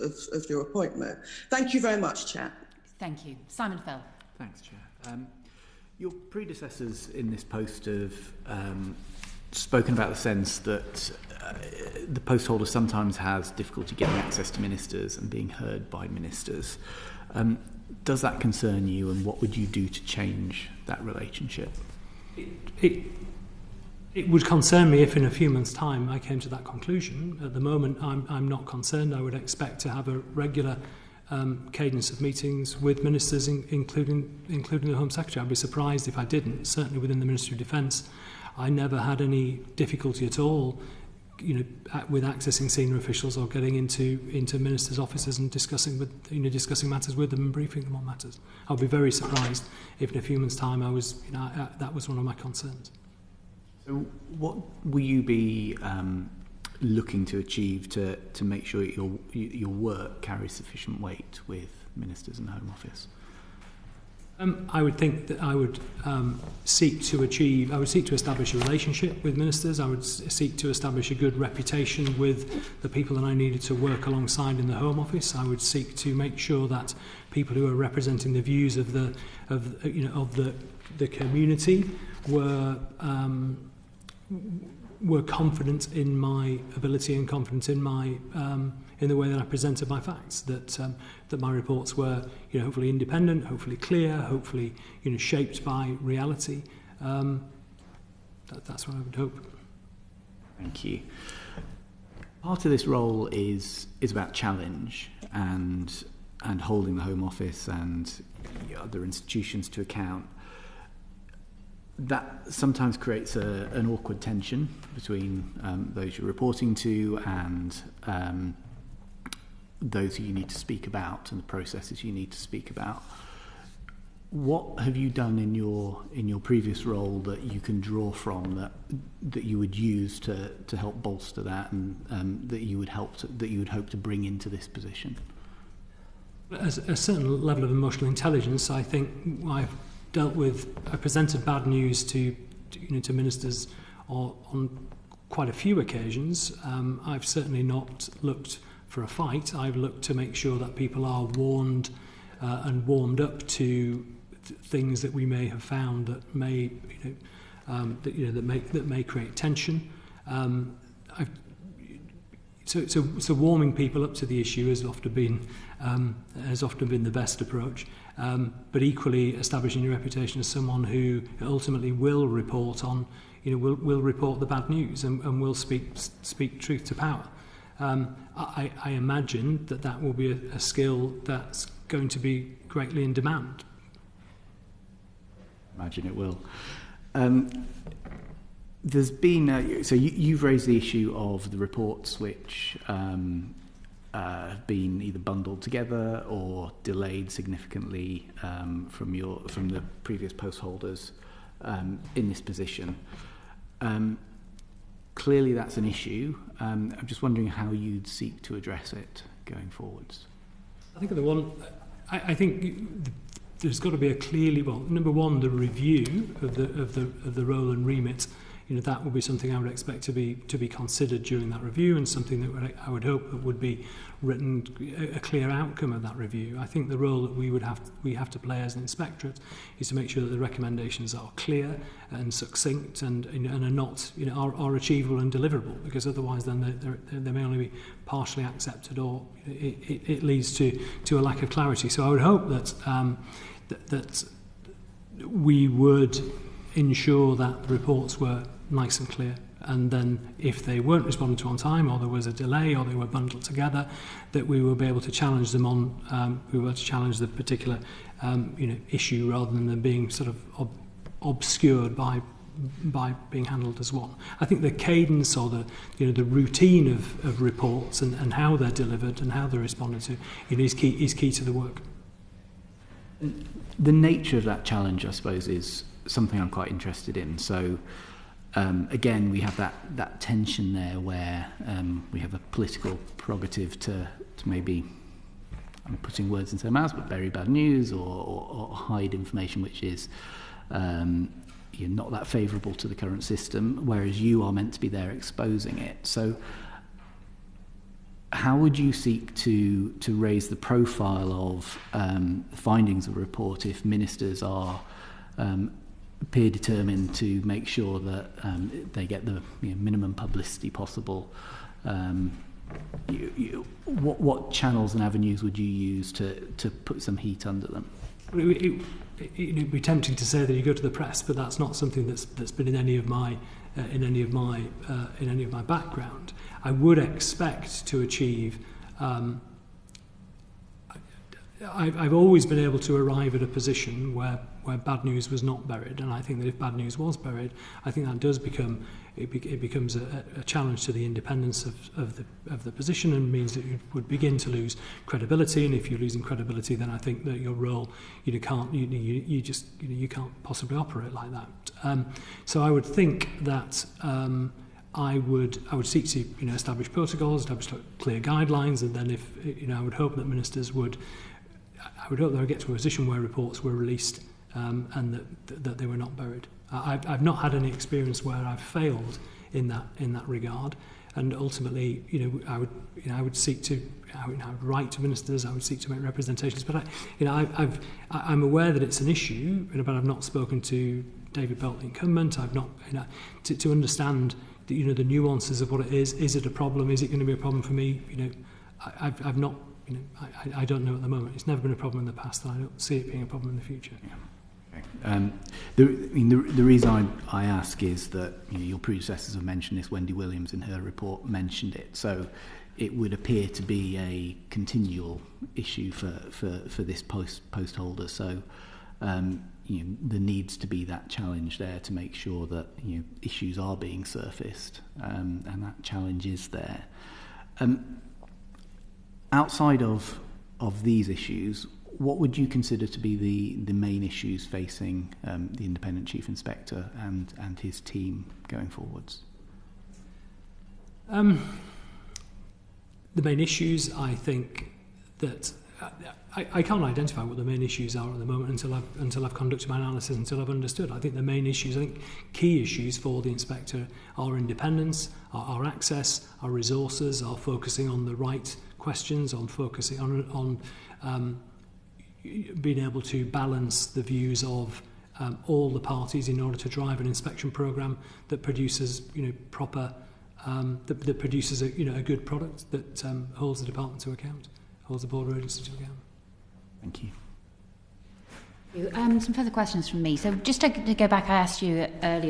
of your appointment. Thank you very much, Chair. Thank you. Simon Fell. Thanks, Chair. Your predecessors in this post have spoken about the sense that the post holder sometimes has difficulty getting access to ministers and being heard by ministers. Does that concern you, and what would you do to change that relationship? It would concern me if in a few months' time I came to that conclusion. At the moment, I'm not concerned. I would expect to have a regular cadence of meetings with ministers, including the Home Secretary. I'd be surprised if I didn't. Certainly within the Ministry of Defence, I never had any difficulty at all, with accessing senior officials or getting into ministers' offices and discussing matters with them and briefing them on matters. I'd be very surprised if in a few months' time that was one of my concerns. So, what will you be looking to achieve to make sure your work carries sufficient weight with ministers and the Home Office? I would think that I would seek to establish a relationship with ministers. I would seek to establish a good reputation with the people that I needed to work alongside in the Home Office. I would seek to make sure that people who are representing the views of the community were confident in my ability and confident in my in the way that I presented my facts, that my reports were hopefully independent, hopefully clear, hopefully shaped by reality. That's what I would hope. Thank you. Part of this role is about challenge and holding the Home Office and other institutions to account. That sometimes creates an awkward tension between those you're reporting to and those who you need to speak about and the processes you need to speak about. What have you done in your previous role that you can draw from that you would use to help bolster that and that you would hope to bring into this position? As a certain level of emotional intelligence, I think I presented bad news to ministers on quite a few occasions. I've certainly not looked for a fight. I've looked to make sure that people are warned and warmed up to things that we may have found that may that may create tension. So warming people up to the issue has often been the best approach. But equally, establishing your reputation as someone who ultimately will report on, will report the bad news and will speak truth to power. I imagine that will be a skill that's going to be greatly in demand. Imagine it will. There's been so you've raised the issue of the reports which have been either bundled together or delayed significantly from the previous post holders in this position. Clearly, that's an issue. I'm just wondering how you'd seek to address it going forwards. I think I think there's got to be a clearly number one, the review of the role and remit. That would be something I would expect to be considered during that review, and something that I would hope that would be written a clear outcome of that review. I think the role that we have to play as an inspectorate is to make sure that the recommendations are clear and succinct and are not are achievable and deliverable, because otherwise then they may only be partially accepted, or it leads to a lack of clarity. So I would hope that we would ensure that reports were nice and clear, and then if they weren't responded to on time, or there was a delay, or they were bundled together, that we will be able to challenge them on we will challenge the particular issue, rather than them being sort of obscured by being handled as one. I think the cadence or the routine of reports and how they're delivered and how they're responded to is key to the work. The nature of that challenge, I suppose, is something I'm quite interested in. So again, we have that tension there where we have a political prerogative to maybe, I'm putting words into their mouths, but bury bad news or hide information which is not that favourable to the current system, whereas you are meant to be there exposing it. So how would you seek to raise the profile of findings of a report if ministers are peer determined to make sure that they get the minimum publicity possible? What channels and avenues would you use to put some heat under them? It'd be tempting to say that you go to the press, but that's not something that's been in any of my background. I would expect to achieve. I've always been able to arrive at a position where bad news was not buried, and I think that if bad news was buried, I think that does become it becomes a challenge to the independence of the position, and means that you would begin to lose credibility. And if you're losing credibility, then I think that your role you can't possibly operate like that. So I would think that I would seek to establish protocols, establish clear guidelines, and then if I would hope that ministers would. I would hope they would get to a position where reports were released and that they were not buried. I've not had any experience where I've failed in that regard, and ultimately, I would seek to, I would write to ministers, I would seek to make representations. But I'm aware that it's an issue, but I've not spoken to David Belt, the incumbent. I've not to understand the nuances of what it is. Is it a problem? Is it going to be a problem for me? I've not. I don't know at the moment. It's never been a problem in the past, and I don't see it being a problem in the future. Yeah. Okay. The reason I ask is that your predecessors have mentioned this. Wendy Williams in her report mentioned it, so it would appear to be a continual issue for this post holder. So there needs to be that challenge there to make sure that issues are being surfaced, and that challenge is there. Outside of these issues, what would you consider to be the main issues facing the independent chief inspector and his team going forwards? The main issues, I think that I can't identify what the main issues are at the moment until I've conducted my analysis, until I've understood. I think the main issues, I think key issues for the inspector are independence, our access, our resources, our focusing on the right questions, on focusing on being able to balance the views of all the parties in order to drive an inspection programme that produces proper that produces a good product that holds the department to account, holds the board agency to account. Thank you. Some further questions from me. So just to go back, I asked you earlier